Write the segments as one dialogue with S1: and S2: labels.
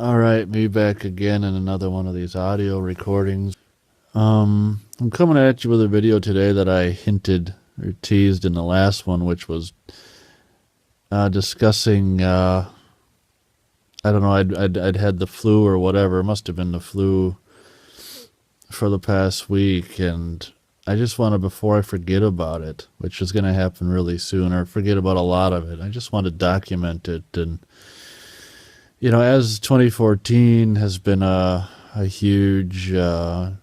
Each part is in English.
S1: All right, me back again in another one of these audio recordings. I'm coming at you with a video today that I hinted or teased in the last one, which was discussing. I don't know. I'd had the flu or whatever. It must have been the flu for the past week, and I just want to, before I forget about it, which is going to happen really soon, or forget about a lot of it. I just want to document it. And as 2014 has been a huge year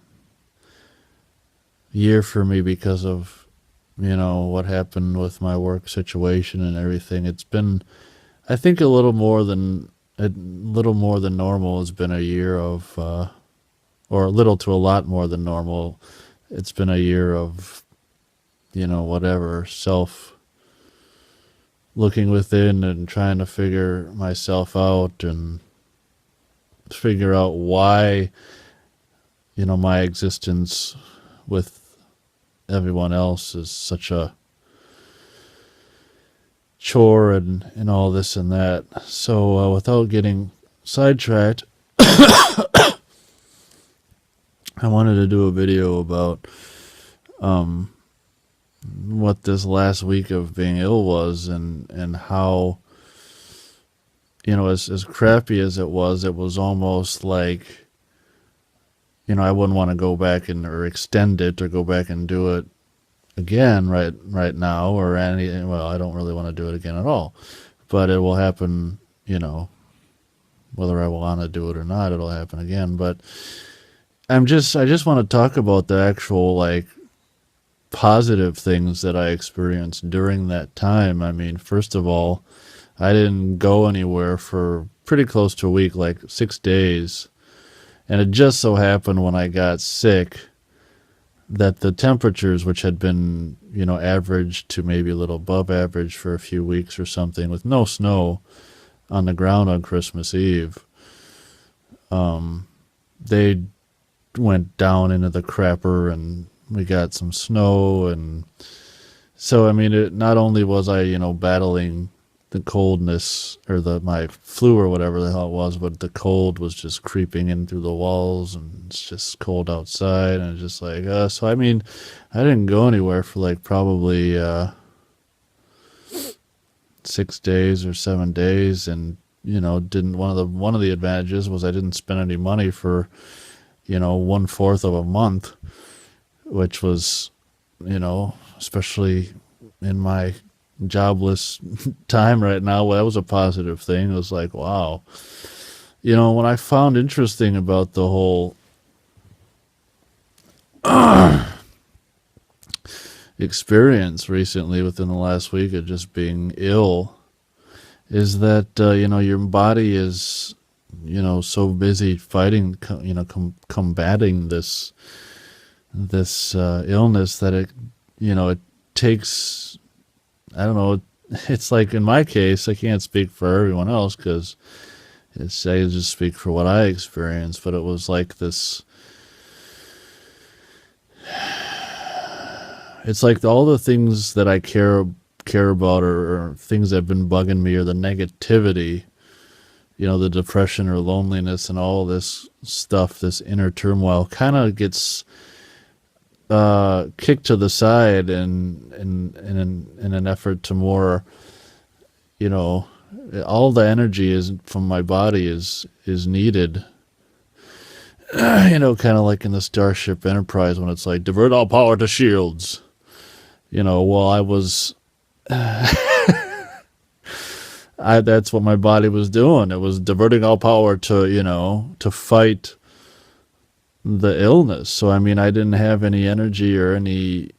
S1: for me because of what happened with my work situation and everything. It's been, I think, a little more than normal. Has been a year of, or a little to a lot more than normal. It's been a year of, whatever, self looking within and trying to figure myself out and figure out why, my existence with everyone else is such a chore and all this and that. So without getting sidetracked, I wanted to do a video about what this last week of being ill was, and how, as crappy as it was almost like, I wouldn't want to go back or extend it or go back and do it again right now, or well, I don't really want to do it again at all, but it will happen, whether I want to do it or not, it'll happen again. But I just want to talk about the actual, like, positive things that I experienced during that time. I mean, first of all, I didn't go anywhere for pretty close to a week, like 6 days. And it just so happened when I got sick that the temperatures, which had been, average to maybe a little above average for a few weeks or something, with no snow on the ground on Christmas Eve, they went down into the crapper, and we got some snow. And so, I mean, it not only was I, battling the coldness or my flu or whatever the hell it was, but the cold was just creeping in through the walls, and it's just cold outside, and it's just like, so I mean, I didn't go anywhere for like probably 6 days or 7 days, and didn't one of the advantages was I didn't spend any money for 1/4 of a month, which was, especially in my jobless time right now, well, that was a positive thing. It was like, wow. What I found interesting about the whole experience recently within the last week of just being ill is that, your body is, so busy fighting, combating this illness that it takes, I don't know, it's like, in my case, I can't speak for everyone else because I just speak for what I experienced, but it was like this, it's like all the things that I care about, or things that have been bugging me, or the negativity, the depression or loneliness and all this stuff, this inner turmoil kind of gets kicked to the side, and in an effort to more, all the energy is from my body is needed, kind of like in the Starship Enterprise when it's like, divert all power to shields, well, I was, that's what my body was doing. It was diverting all power to, to fight the illness. So, I mean, I didn't have any energy or anything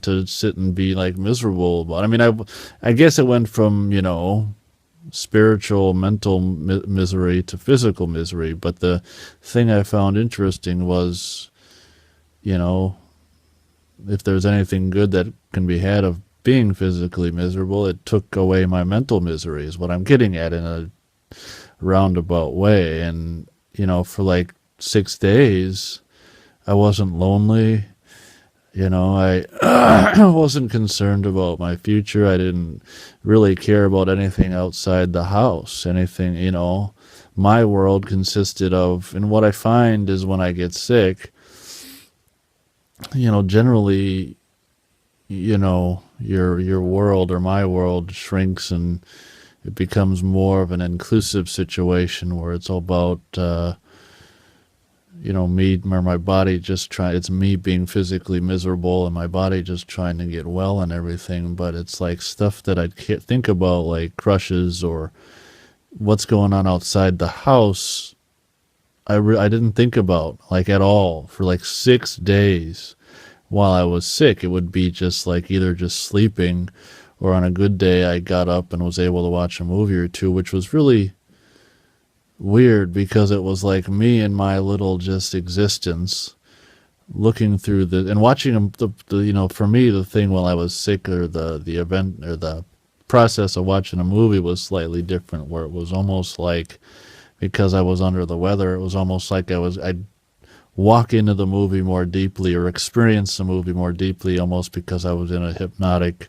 S1: to sit and be like miserable about. I mean, I guess it went from, spiritual, mental misery to physical misery. But the thing I found interesting was, if there's anything good that can be had of being physically miserable, it took away my mental misery, is what I'm getting at in a roundabout way. And, for like 6 days, I wasn't lonely. I wasn't concerned about my future. I didn't really care about anything outside the house, anything, my world consisted of. And what I find is when I get sick, generally, your world or my world shrinks, and it becomes more of an inclusive situation where it's all about me or my body just trying. It's me being physically miserable and my body just trying to get well and everything. But it's like stuff that I can't think about, like crushes or what's going on outside the house. I didn't think about like at all for like 6 days while I was sick. It would be just like either just sleeping, or on a good day I got up and was able to watch a movie or two, which was really weird because it was like me and my little just existence looking through and watching for me the thing while I was sick, or the event or the process of watching a movie was slightly different, where it was almost like, because I was under the weather, it was almost like I'd walk into the movie more deeply or experience the movie more deeply, almost because I was in a hypnotic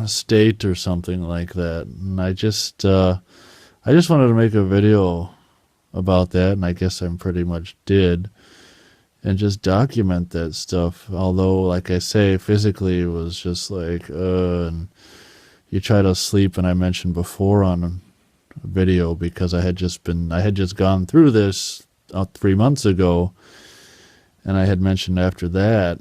S1: state or something like that. And I just wanted to make a video about that, and I guess I pretty much did, and just document that stuff. Although, like I say, physically it was just like, and you try to sleep, and I mentioned before on a video, because I had just gone through this 3 months ago, and I had mentioned after that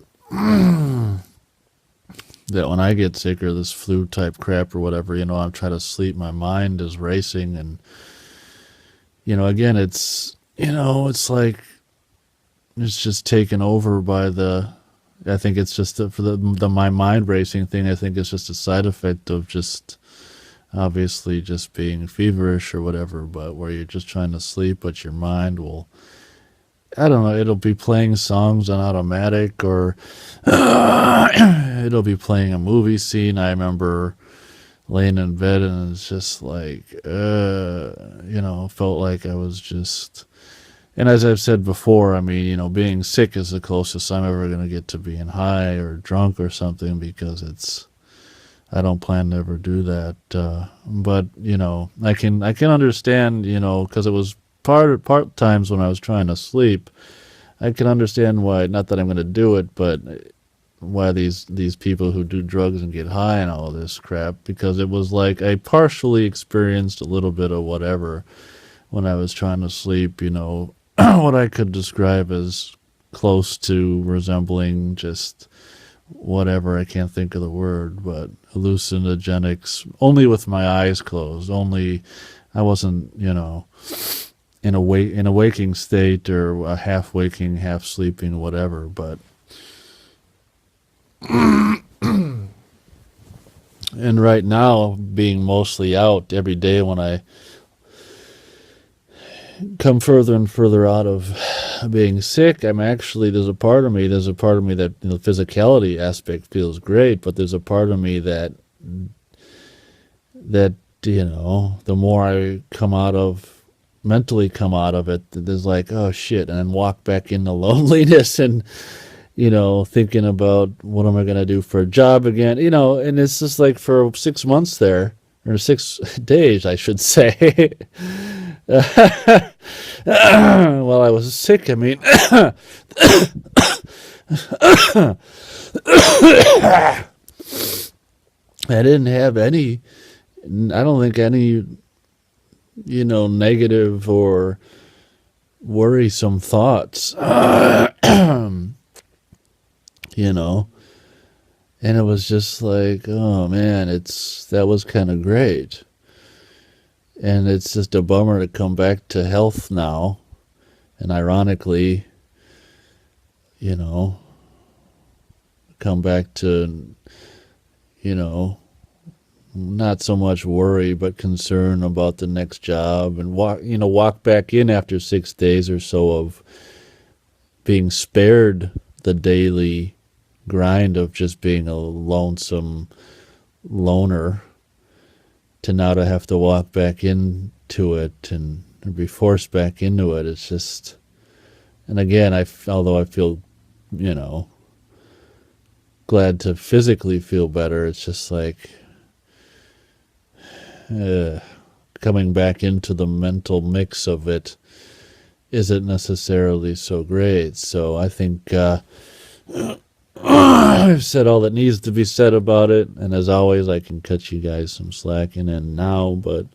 S1: that when I get sick or this flu type crap or whatever, I'm trying to sleep, my mind is racing, and again, it's like it's just taken over by I think it's just for the my mind racing thing. I think it's just a side effect of just obviously just being feverish or whatever, but where you're just trying to sleep, but your mind will, I don't know, it'll be playing songs on automatic, or it'll be playing a movie scene. I remember laying in bed and it's just like, felt like I was just, and as I've said before, I mean, being sick is the closest I'm ever going to get to being high or drunk or something, because I don't plan to ever do that. But, I can understand, because it was part times when I was trying to sleep, I can understand why, not that I'm going to do it, but why these people who do drugs and get high and all this crap, because it was like I partially experienced a little bit of whatever when I was trying to sleep, what I could describe as close to resembling just whatever, I can't think of the word, but hallucinogenics, only with my eyes closed. Only I wasn't, in a waking state, or a half waking, half sleeping, whatever. But and right now, being mostly out every day, when I come further and further out of being sick, I'm actually, there's a part of me that the physicality aspect feels great, but there's a part of me that the more I mentally come out of it, there's like, oh shit, and then walk back into loneliness and thinking about what am I going to do for a job again, and it's just like for 6 months there, or 6 days, I should say. While I was sick, I mean, I didn't have any, I don't think any, negative or worrisome thoughts, and it was just like, oh man, that was kind of great. And it's just a bummer to come back to health now. And ironically, come back to, not so much worry, but concern about the next job, and walk back in after 6 days or so of being spared the daily grind of just being a lonesome loner, to now to have to walk back into it and be forced back into it. It's just, and again, although I feel, glad to physically feel better, it's just like, kind coming back into the mental mix of it isn't necessarily so great. So I think I've said all that needs to be said about it, and as always, I can cut you guys some slack in and now, but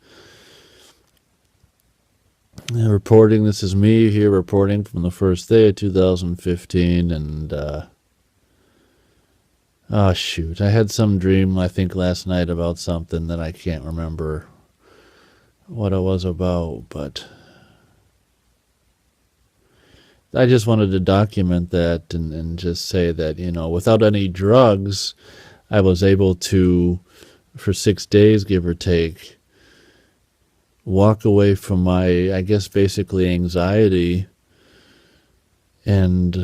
S1: reporting, this is me here reporting from the first day of 2015, and oh shoot, I had some dream, I think last night, about something that I can't remember what it was about, but I just wanted to document that and just say that, without any drugs, I was able to, for 6 days, give or take, walk away from my, I guess, basically anxiety and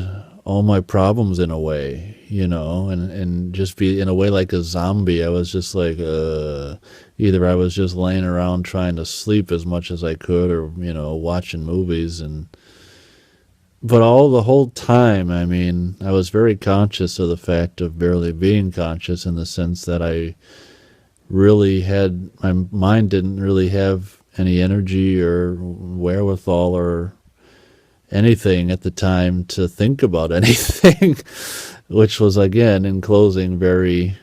S1: all my problems in a way, and just be in a way like a zombie. I was just like, either I was just laying around trying to sleep as much as I could, or, watching movies, but the whole time, I mean, I was very conscious of the fact of barely being conscious, in the sense that I really my mind didn't really have any energy or wherewithal or anything at the time to think about anything, which was, again, in closing, very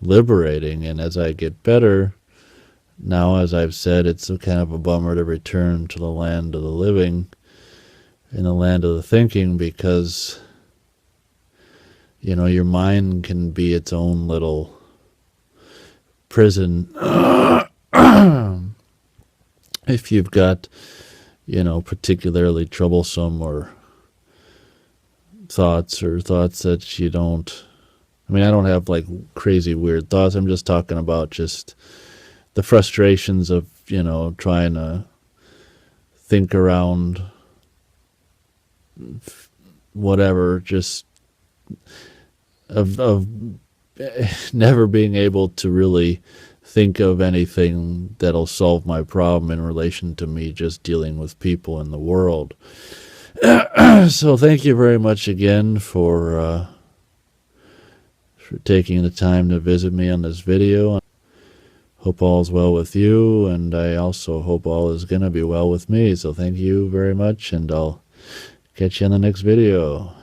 S1: liberating. And as I get better, now, as I've said, it's a kind of a bummer to return to the land of the living, in the land of the thinking, because, your mind can be its own little prison if you've got, particularly troublesome or thoughts that you don't, I mean, I don't have like crazy weird thoughts. I'm just talking about just the frustrations of, trying to think around whatever, just of never being able to really think of anything that'll solve my problem in relation to me just dealing with people in the world. So thank you very much again for taking the time to visit me on this video. Hope all is well with you, and I also hope all is going to be well with me. So thank you very much, and I'll catch you in the next video.